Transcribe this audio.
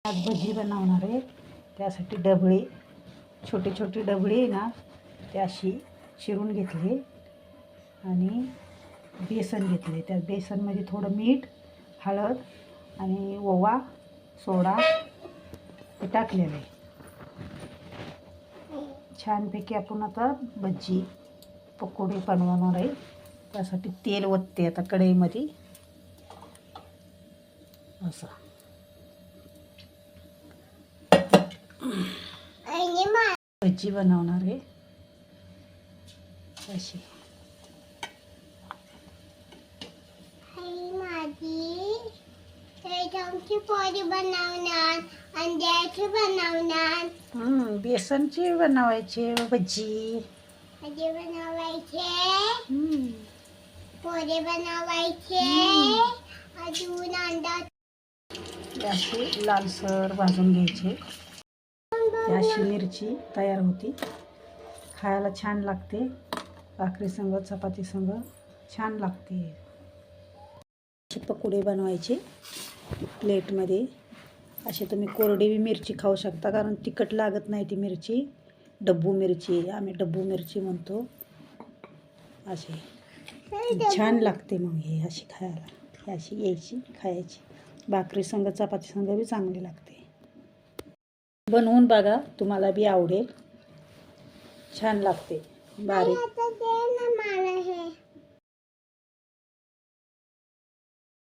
आज भजी बनवणार आहे. त्यासाठी डबळे, छोटी छोटी डबळे आहे ना, ते अशी चिरून घेतले आणि बेसन घेतले. त्या बेसनमध्ये थोडं मीठ, हळद आणि ओवा, सोडा हे टाकलेलं आहे. छानपैकी आपण आता भजी पकोडे बनवणार आहे. त्यासाठी तेल ओतते आता कढईमध्ये असं. भजी बनवणार आहे अशी. पोळी बनवणार, अंड्याची बनवणार, बेसनची बनवायची भजी, भाजी बनवायचे, पोळी बनवायचे, अजून अंडा अशी लालसर भाजून घ्यायची. अशी मिरची तयार होती. खायला छान लागते. भाकरी संग, चपाती संग छान लागते. असे पकोडे बनवायचे प्लेटमध्ये. असे तुम्ही कोरडी मिरची खाऊ शकता, कारण तिखट लागत नाही ती मिरची. डब्बू मिरची, आम्ही डब्बू मिरची म्हणतो. असे छान लागते. मग हे अशी खायला, अशी यायची खायची. भाकरी संग, चपाती संग बी चांगली लागते. बनवून बघा, तुम्हाला बी आवडेल. छान लागते. बारीक मला